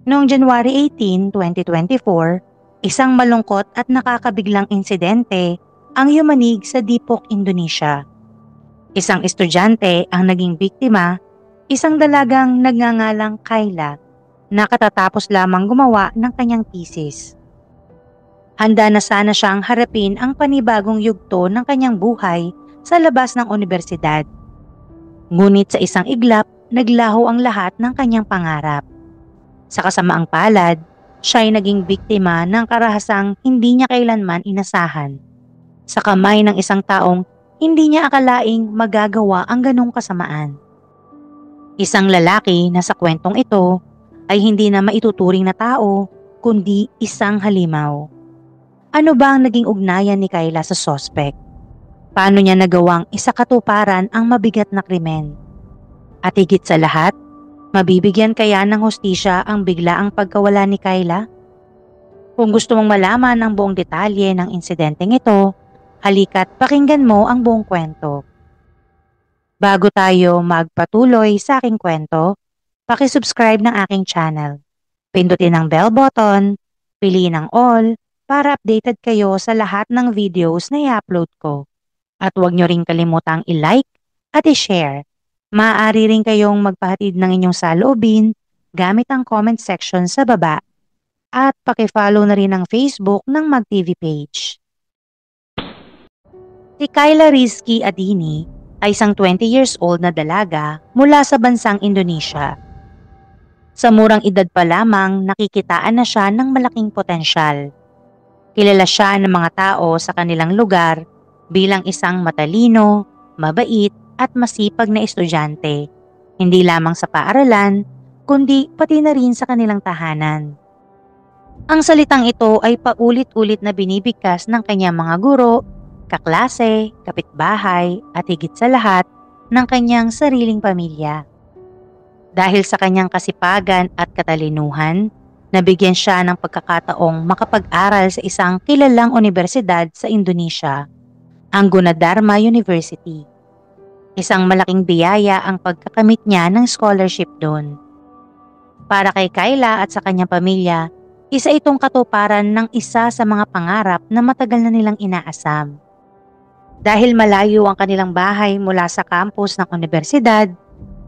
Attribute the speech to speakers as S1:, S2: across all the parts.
S1: Noong January 18, 2024, isang malungkot at nakakabiglang insidente ang yumanig sa Depok, Indonesia. Isang estudyante ang naging biktima, isang dalagang nagngangalang Kayla na katatapos lamang gumawa ng kanyang thesis. Handa na sana siyang harapin ang panibagong yugto ng kanyang buhay sa labas ng unibersidad. Ngunit sa isang iglap, naglaho ang lahat ng kanyang pangarap. Sa kasamaang palad, siya ay naging biktima ng karahasang hindi niya kailanman inasahan. Sa kamay ng isang taong hindi niya akalaing magagawa ang ganong kasamaan. Isang lalaki na sa kwentong ito ay hindi na maituturing na tao, kundi isang halimaw. Ano ba ang naging ugnayan ni Kayla sa sospek? Paano niya nagawang isakatuparan ang mabigat na krimen? At higit sa lahat, mabibigyan kaya ng hustisya ang biglaang pagkawala ni Kayla? Kung gusto mong malaman ang buong detalye ng insidenteng ito, halika't pakinggan mo ang buong kwento. Bago tayo magpatuloy sa aking kwento, paki-subscribe ng aking channel. Pindutin ang bell button, piliin ang all para updated kayo sa lahat ng videos na i-upload ko. At huwag nyo ring kalimutang i-like at i-share. Maaari rin kayong magpahatid ng inyong saloobin gamit ang comment section sa baba. At paki-follow na rin ang Facebook ng MagTV page. Si Kayla Rizky Adini ay isang 20 years old na dalaga mula sa bansang Indonesia. Sa murang edad pa lamang nakikitaan na siya ng malaking potensyal. Kilala siya ng mga tao sa kanilang lugar bilang isang matalino, mabait at masipag na estudyante, hindi lamang sa paaralan kundi pati na rin sa kanilang tahanan. Ang salitang ito ay paulit-ulit na binibigkas ng kanyang mga guro, kaklase, kapitbahay at higit sa lahat ng kanyang sariling pamilya. Dahil sa kanyang kasipagan at katalinuhan, nabigyan siya ng pagkakataong makapag-aral sa isang kilalang unibersidad sa Indonesia, ang Gunadarma University. Isang malaking biyaya ang pagkakamit niya ng scholarship doon. Para kay Kayla at sa kanyang pamilya, isa itong katuparan ng isa sa mga pangarap na matagal na nilang inaasam. Dahil malayo ang kanilang bahay mula sa campus ng unibersidad,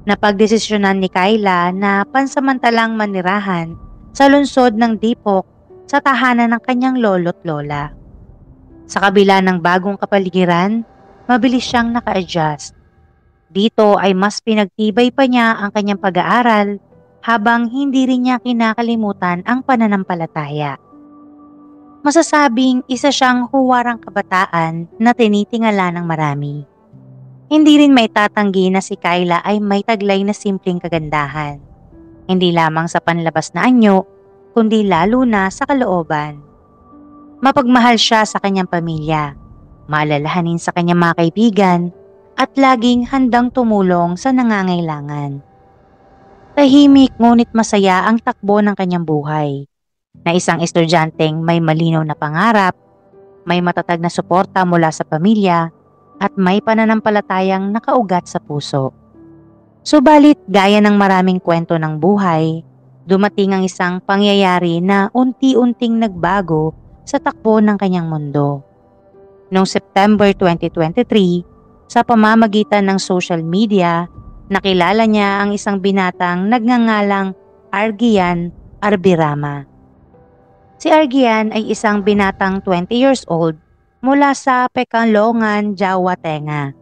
S1: napagdesisyonan ni Kayla na pansamantalang manirahan sa lungsod ng Depok sa tahanan ng kanyang lolo't lola. Sa kabila ng bagong kapaligiran, mabilis siyang naka-adjust. Dito ay mas pinagtibay pa niya ang kanyang pag-aaral habang hindi rin niya kinakalimutan ang pananampalataya. Masasabing isa siyang huwarang kabataan na tinitingala ng marami. Hindi rin maitatanggi na si Kayla ay may taglay na simpleng kagandahan. Hindi lamang sa panlabas na anyo, kundi lalo na sa kalooban. Mapagmahal siya sa kanyang pamilya, maalalahanin sa kanyang mga kaibigan, at laging handang tumulong sa nangangailangan. Tahimik ngunit masaya ang takbo ng kanyang buhay, na isang estudyanteng may malinaw na pangarap, may matatag na suporta mula sa pamilya, at may pananampalatayang nakaugat sa puso. Subalit gaya ng maraming kwento ng buhay, dumating ang isang pangyayari na unti-unting nagbago sa takbo ng kanyang mundo. Noong September 2023, sa pamamagitan ng social media, nakilala niya ang isang binatang nagngangalang Argian Arbirama. Si Argian ay isang binatang 20 years old mula sa Pekalongan, Jawa Tenga.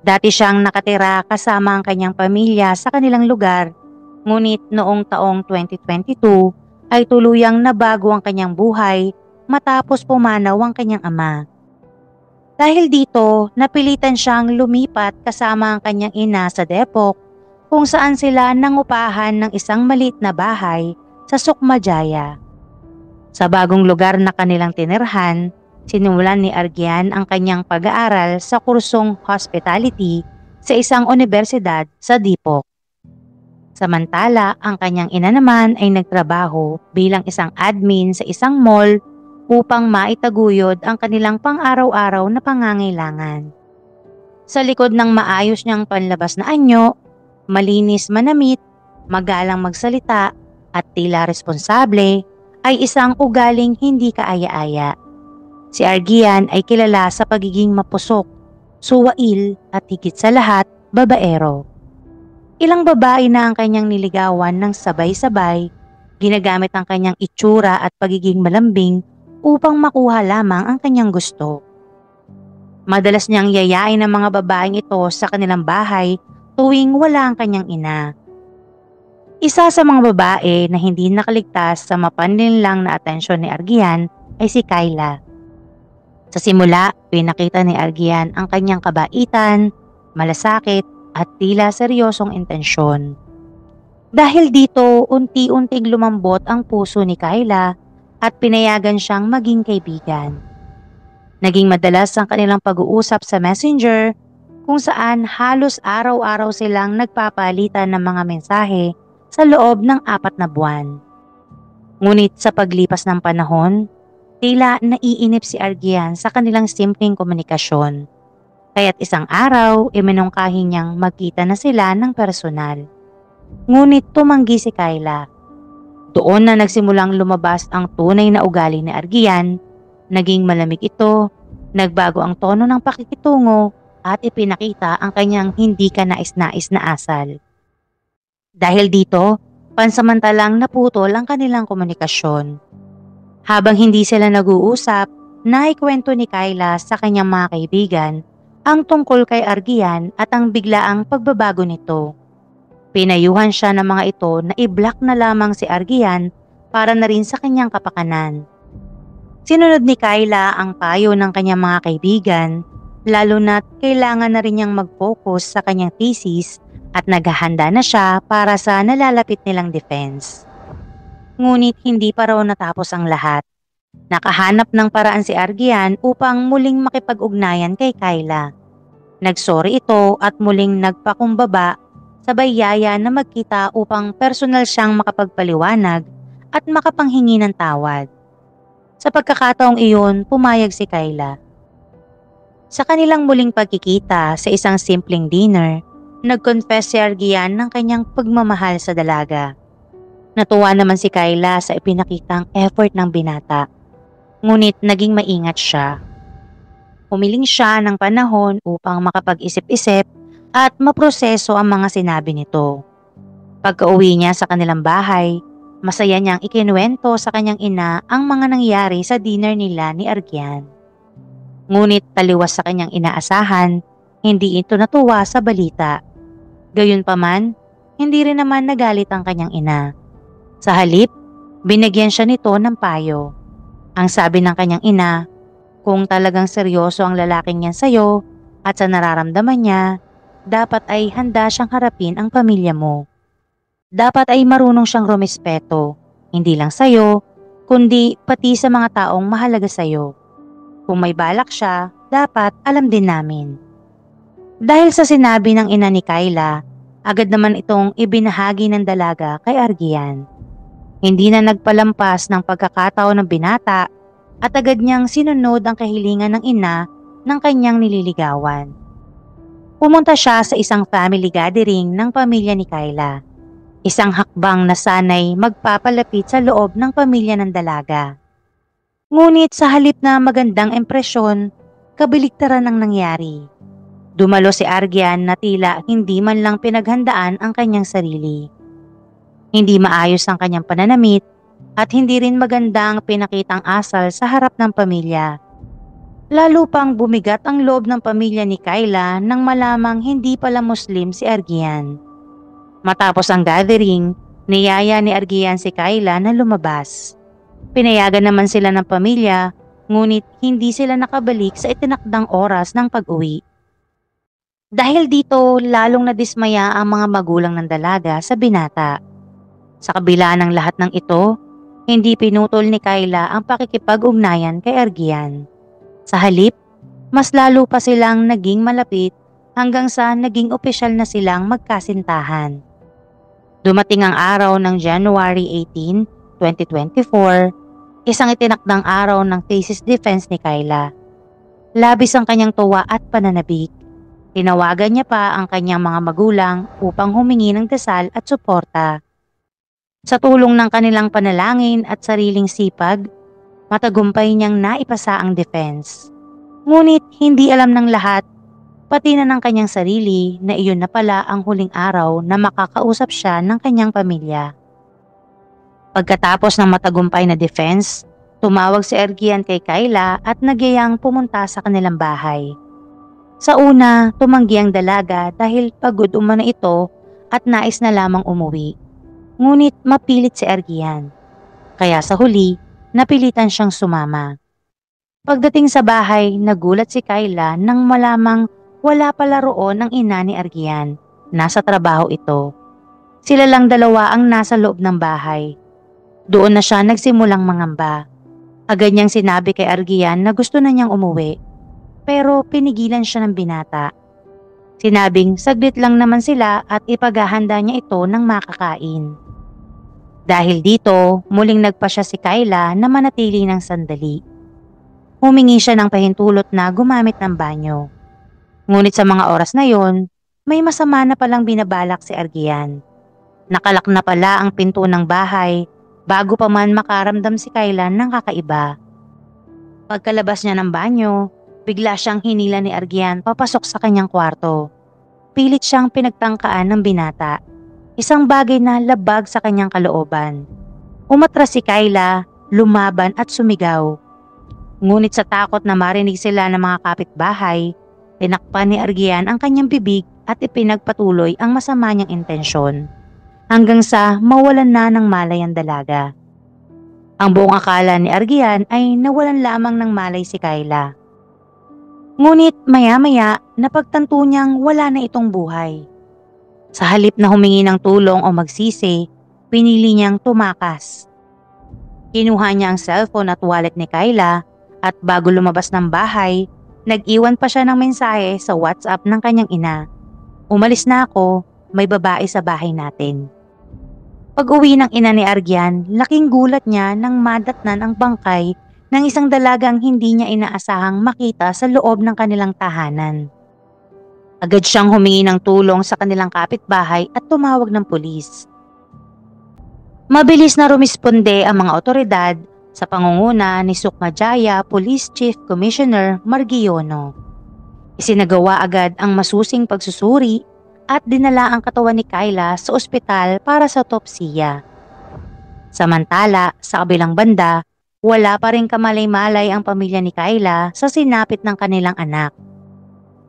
S1: Dati siyang nakatira kasama ang kanyang pamilya sa kanilang lugar, ngunit noong taong 2022 ay tuluyang nabago ang kanyang buhay matapos pumanaw ang kanyang ama. Dahil dito, napilitan siyang lumipat kasama ang kanyang ina sa Depok, kung saan sila nangupahan ng isang maliit na bahay sa Sukmajaya. Sa bagong lugar na kanilang tinirhan, sinimulan ni Argian ang kanyang pag-aaral sa kursong hospitality sa isang unibersidad sa Depok. Samantala, ang kanyang ina naman ay nagtrabaho bilang isang admin sa isang mall upang maitaguyod ang kanilang pang-araw-araw na pangangailangan. Sa likod ng maayos niyang panlabas na anyo, malinis manamit, magalang magsalita, at tila responsable ay isang ugaling hindi kaaya-aya. Si Argian ay kilala sa pagiging mapusok, suwail at higit sa lahat, babaero. Ilang babae na ang kanyang niligawan ng sabay-sabay, ginagamit ang kanyang itsura at pagiging malambing upang makuha lamang ang kanyang gusto. Madalas niyang yayain ang mga babaeng ito sa kanilang bahay tuwing wala ang kanyang ina. Isa sa mga babae na hindi nakaligtas sa mapanlinlang na atensyon ni Argian ay si Kyla. Sa simula, pinakita ni Argian ang kanyang kabaitan, malasakit at tila seryosong intensyon. Dahil dito, unti-unting lumambot ang puso ni Kyla at pinayagan siyang maging kaibigan. Naging madalas ang kanilang pag-uusap sa Messenger kung saan halos araw-araw silang nagpapalitan ng mga mensahe sa loob ng 4 na buwan. Ngunit sa paglipas ng panahon, tila naiinip si Argian sa kanilang simpleng komunikasyon. Kaya't isang araw, iminungkahi niyang magkita na sila ng personal. Ngunit tumanggi si Kyla. Doon na nagsimulang lumabas ang tunay na ugali ni Argian. Naging malamig ito, nagbago ang tono ng pakikitungo at ipinakita ang kanyang hindi kanais-nais na asal. Dahil dito, pansamantalang naputol ang kanilang komunikasyon. Habang hindi sila nag-uusap, naikwento ni Kyla sa kanyang mga kaibigan ang tungkol kay Argian at ang biglaang pagbabago nito. Pinayuhan siya ng mga ito na i-block na lamang si Argian para na rin sa kanyang kapakanan. Sinunod ni Kyla ang payo ng kanyang mga kaibigan, lalo na't kailangan na rin niyang mag-focus sa kanyang thesis at naghahanda na siya para sa nalalapit nilang defense. Ngunit hindi pa raw natapos ang lahat. Nakahanap ng paraan si Argian upang muling makipag-ugnayan kay Kyla. Nagsorry ito at muling nagpakumbaba, sabay yaya na magkita upang personal siyang makapagpaliwanag at makapanghingi ng tawad. Sa pagkakataong iyon, pumayag si Kyla. Sa kanilang muling pagkikita sa isang simpleng dinner, nag-confess si Argian ng kanyang pagmamahal sa dalaga. Natuwa naman si Kyla sa ipinakitang effort ng binata. Ngunit naging maingat siya. Humiling siya ng panahon upang makapag-isip-isip at maproseso ang mga sinabi nito. Pagka-uwi niya sa kanilang bahay, masaya niyang ikinuwento sa kanyang ina ang mga nangyari sa dinner nila ni Argian. Ngunit taliwas sa kanyang inaasahan, hindi ito natuwa sa balita. Gayunpaman, hindi rin naman nagalit ang kanyang ina. Sa halip, binigyan siya nito ng payo. Ang sabi ng kanyang ina, kung talagang seryoso ang lalaking yan sa'yo at sa nararamdaman niya, dapat ay handa siyang harapin ang pamilya mo. Dapat ay marunong siyang rumespeto, hindi lang sa'yo, kundi pati sa mga taong mahalaga sa'yo. Kung may balak siya, dapat alam din namin. Dahil sa sinabi ng ina ni Kyla, agad naman itong ibinahagi ng dalaga kay Argian. Hindi na nagpalampas ng pagkakataon ng binata at agad niyang sinunod ang kahilingan ng ina ng kanyang nililigawan. Pumunta siya sa isang family gathering ng pamilya ni Kyla. Isang hakbang na sanay magpapalapit sa loob ng pamilya ng dalaga. Ngunit sa halip na magandang impresyon, kabaligtaran ang nangyari. Dumalo si Argian na tila hindi man lang pinaghandaan ang kanyang sarili. Hindi maayos ang kanyang pananamit at hindi rin magandang pinakitang asal sa harap ng pamilya. Lalo pang bumigat ang loob ng pamilya ni Kyla nang malamang hindi pala Muslim si Argian. Matapos ang gathering, niyaya ni Argian si Kyla na lumabas. Pinayagan naman sila ng pamilya, ngunit hindi sila nakabalik sa itinakdang oras ng pag-uwi. Dahil dito, lalong nadismaya ang mga magulang ng dalaga sa binata. Sa kabila ng lahat ng ito, hindi pinutol ni Kyla ang pakikipag-ugnayan kay Argian. Sa halip, mas lalo pa silang naging malapit hanggang sa naging opisyal na silang magkasintahan. Dumating ang araw ng January 18, 2024, isang itinakdang araw ng thesis defense ni Kyla. Labis ang kanyang tuwa at pananabik. Tinawagan niya pa ang kanyang mga magulang upang humingi ng dasal at suporta. Sa tulong ng kanilang panalangin at sariling sipag, matagumpay niyang naipasa ang defense. Ngunit hindi alam ng lahat, pati na ng kanyang sarili, na iyon na pala ang huling araw na makakausap siya ng kanyang pamilya. Pagkatapos ng matagumpay na defense, tumawag si Ergian kay Kayla at nagyayang pumunta sa kanilang bahay. Sa una, tumanggi ang dalaga dahil pagod umano ito at nais na lamang umuwi. Ngunit mapilit si Ergian. Kaya sa huli, napilitan siyang sumama. Pagdating sa bahay, nagulat si Kayla nang malamang wala pala roon ang ina ni Ergian. Nasa trabaho ito. Sila lang dalawa ang nasa loob ng bahay. Doon na siya nagsimulang mangamba. Agad niyang sinabi kay Ergian na gusto na niyang umuwi. Pero pinigilan siya ng binata. Sinabing saglit lang naman sila at ipaghahanda niya ito ng makakain. Dahil dito, muling nagpasya si Kayla na manatili ng sandali. Humingi siya ng pahintulot na gumamit ng banyo. Ngunit sa mga oras na yon, may masama na palang binabalak si Ergian. Nakalak na pala ang pinto ng bahay bago pa man makaramdam si Kayla ng kakaiba. Pagkalabas niya ng banyo, bigla siyang hinila ni Ergian papasok sa kanyang kwarto. Pilit siyang pinagtangkaan ng binata. Isang bagay na labag sa kanyang kalooban. Umatras si Kayla, lumaban at sumigaw. Ngunit sa takot na marinig sila ng mga kapitbahay, tinakpan ni Ergian ang kanyang bibig at ipinagpatuloy ang masama niyang intensyon. Hanggang sa mawalan na ng malay ang dalaga. Ang buong akala ni Ergian ay nawalan lamang ng malay si Kayla. Ngunit maya-maya napagtanto niyang wala na itong buhay. Sa halip na humingi ng tulong o magsisi, pinili niyang tumakas. Kinuha niya ang cellphone at wallet ni Kayla at bago lumabas ng bahay, nag-iwan pa siya ng mensahe sa WhatsApp ng kanyang ina. Umalis na ako, may babae sa bahay natin. Pag-uwi ng ina ni Ergian, laking gulat niya nang madatnan ang bangkay ng isang dalagang hindi niya inaasahang makita sa loob ng kanilang tahanan. Agad siyang humingi ng tulong sa kanilang kapitbahay at tumawag ng pulis. Mabilis na rumisponde ang mga otoridad sa pangunguna ni Sukmajaya Police Chief Commissioner Margiono. Isinagawa agad ang masusing pagsusuri at dinala ang katawan ni Kayla sa ospital para sa autopsiya. Samantala, sa kabilang banda, wala pa rin kamalay-malay ang pamilya ni Kayla sa sinapit ng kanilang anak.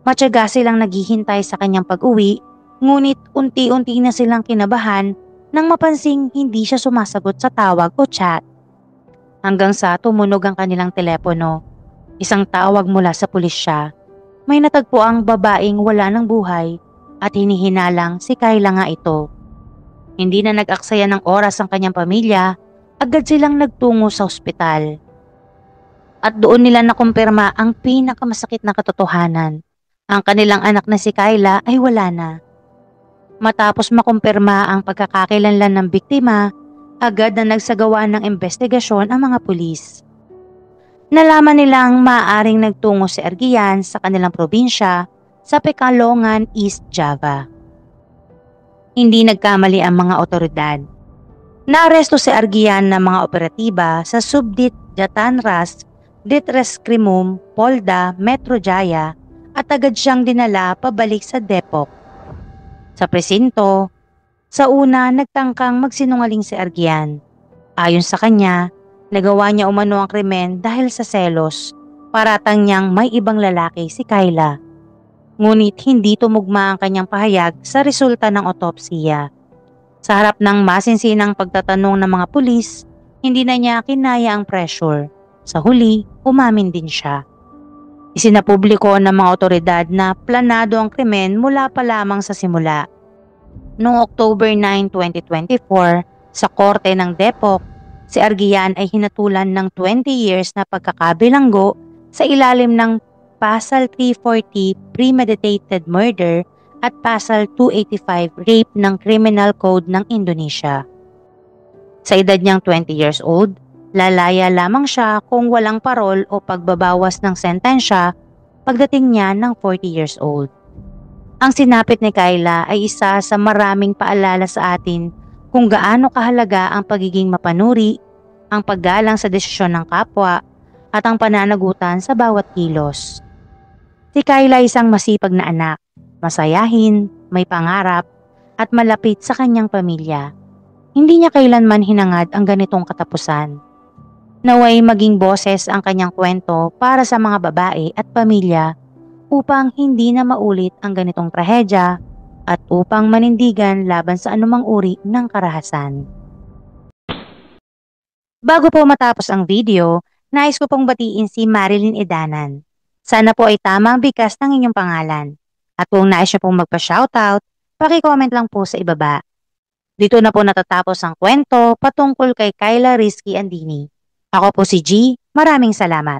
S1: Matyaga silang naghihintay sa kanyang pag-uwi, ngunit unti-unti na silang kinabahan nang mapansing hindi siya sumasagot sa tawag o chat. Hanggang sa tumunog ang kanilang telepono, isang tawag mula sa pulisya. May natagpo ang babaeng wala ng buhay at hinihinalang si Kayla nga ito. Hindi na nag-aksaya ng oras ang kanyang pamilya, agad silang nagtungo sa ospital. At doon nila nakumpirma ang pinakamasakit na katotohanan. Ang kanilang anak na si Kayla ay wala na. Matapos makumpirma ang pagkakakilanlan ng biktima, agad na nagsagawa ng investigasyon ang mga pulis. Nalaman nilang maaaring nagtungo si Ergian sa kanilang probinsya sa Pekalongan, East Java. Hindi nagkamali ang mga otoridad. Naaresto si Ergian ng mga operatiba sa Subdit Jatanras, Ditreskrimum, Polda, Metro Jaya at agad siyang dinala pabalik sa Depok. Sa presinto, sa una nagtangkang magsinungaling si Ergian. Ayon sa kanya, nagawa niya umano ang krimen dahil sa selos, paratang niyang may ibang lalaki si Kayla. Ngunit hindi tumugma ang kanyang pahayag sa resulta ng otopsiya. Sa harap ng masinsinang pagtatanong ng mga pulis, hindi na niya kinaya ang pressure. Sa huli, umamin din siya. Isinapubliko ng mga otoridad na planado ang krimen mula pa lamang sa simula. Noong October 9, 2024, sa korte ng Depok, si Ergian ay hinatulan ng 20 years na pagkakabilanggo sa ilalim ng Pasal 340 Premeditated Murder at Pasal 285 Rape ng Criminal Code ng Indonesia. Sa edad niyang 20 years old, lalaya lamang siya kung walang parol o pagbabawas ng sentensya pagdating niya ng 40 years old. Ang sinapit ni Kayla ay isa sa maraming paalala sa atin kung gaano kahalaga ang pagiging mapanuri, ang paggalang sa desisyon ng kapwa, at ang pananagutan sa bawat kilos. Si Kyla ay isang masipag na anak, masayahin, may pangarap, at malapit sa kanyang pamilya. Hindi niya kailanman hinangad ang ganitong katapusan. Naway maging boses ang kanyang kwento para sa mga babae at pamilya upang hindi na maulit ang ganitong trahedya at upang manindigan laban sa anumang uri ng karahasan. Bago po matapos ang video, nais ko pong batiin si Marilyn Edanan. Sana po ay tama ang bigkas ng inyong pangalan. At kung nais niyo pong magpa-shoutout, paki-comment lang po sa ibaba. Dito na po natatapos ang kwento patungkol kay Kyla Rizky Andini. Ako po si G. Maraming salamat.